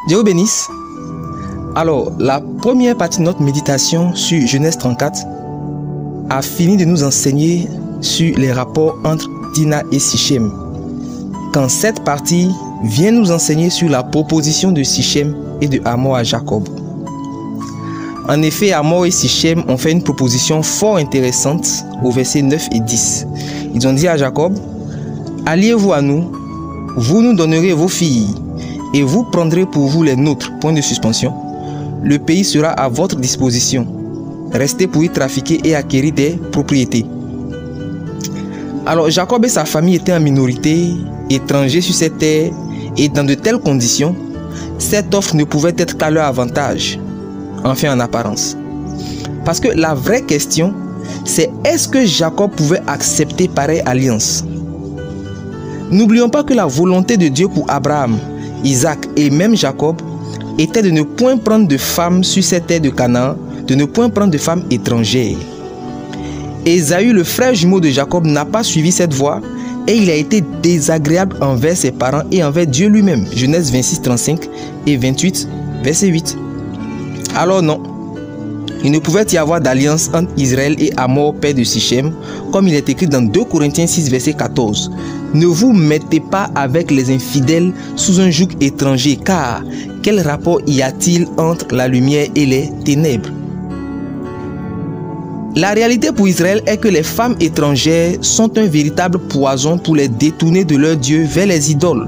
Dieu vous bénisse. Alors, la première partie de notre méditation sur Genèse 34 a fini de nous enseigner sur les rapports entre Dina et Sichem. Quand cette partie vient nous enseigner sur la proposition de Sichem et de Hamor à Jacob. En effet, Hamor et Sichem ont fait une proposition fort intéressante au verset 9 et 10. Ils ont dit à Jacob, « Alliez-vous à nous, vous nous donnerez vos filles, et vous prendrez pour vous les nôtres. » Point de suspension. Le pays sera à votre disposition. Restez pour y trafiquer et acquérir des propriétés. Alors Jacob et sa famille étaient en minorité, étrangers sur cette terre, et dans de telles conditions, cette offre ne pouvait être qu'à leur avantage, enfin en apparence. Parce que la vraie question, c'est est-ce que Jacob pouvait accepter pareille alliance? N'oublions pas que la volonté de Dieu pour Abraham, Isaac et même Jacob était de ne point prendre de femmes sur cette terre de Canaan, de ne point prendre de femmes étrangères. Ésaü, le frère jumeau de Jacob, n'a pas suivi cette voie et il a été désagréable envers ses parents et envers Dieu lui-même. Genèse 26, 35 et 28, verset 8. Alors non, il ne pouvait y avoir d'alliance entre Israël et Hamor, père de Sichem, comme il est écrit dans 2 Corinthiens 6, verset 14. Ne vous mettez pas avec les infidèles sous un joug étranger, car quel rapport y a-t-il entre la lumière et les ténèbres? La réalité pour Israël est que les femmes étrangères sont un véritable poison pour les détourner de leur Dieu vers les idoles.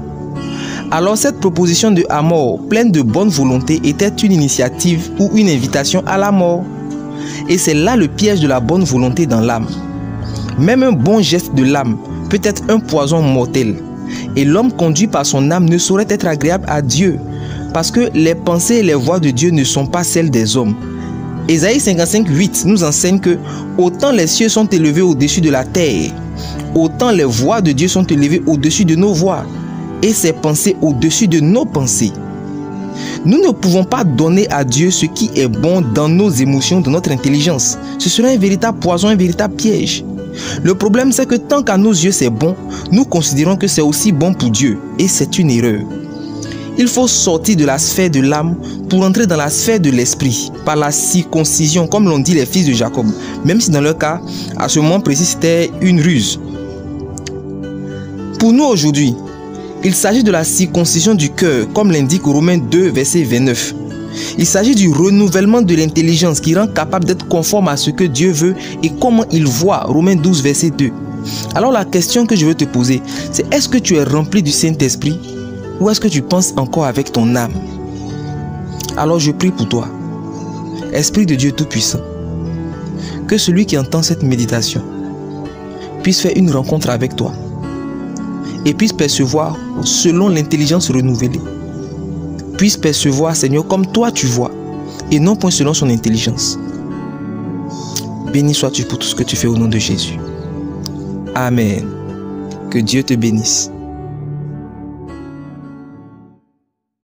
Alors cette proposition de Hamor, pleine de bonne volonté, était une initiative ou une invitation à la mort. Et c'est là le piège de la bonne volonté dans l'âme. Même un bon geste de l'âme peut être un poison mortel. Et l'homme conduit par son âme ne saurait être agréable à Dieu, parce que les pensées et les voies de Dieu ne sont pas celles des hommes. Ésaïe 55, 8 nous enseigne que autant les cieux sont élevés au-dessus de la terre, autant les voies de Dieu sont élevées au-dessus de nos voies, et ses pensées au-dessus de nos pensées. Nous ne pouvons pas donner à Dieu ce qui est bon dans nos émotions, dans notre intelligence. Ce serait un véritable poison, un véritable piège. Le problème, c'est que tant qu'à nos yeux c'est bon, nous considérons que c'est aussi bon pour Dieu, et c'est une erreur. Il faut sortir de la sphère de l'âme pour entrer dans la sphère de l'esprit, par la circoncision, comme l'ont dit les fils de Jacob, même si dans leur cas, à ce moment précis, c'était une ruse. Pour nous aujourd'hui, il s'agit de la circoncision du cœur, comme l'indique Romains 2, verset 29. Il s'agit du renouvellement de l'intelligence qui rend capable d'être conforme à ce que Dieu veut et comment il voit, Romains 12, verset 2. Alors la question que je veux te poser, c'est est-ce que tu es rempli du Saint-Esprit ou est-ce que tu penses encore avec ton âme? Alors je prie pour toi, Esprit de Dieu Tout-Puissant, que celui qui entend cette méditation puisse faire une rencontre avec toi et puisse percevoir selon l'intelligence renouvelée. Puisse percevoir, Seigneur, comme toi tu vois et non point selon son intelligence. Béni sois-tu pour tout ce que tu fais au nom de Jésus. Amen. Que Dieu te bénisse.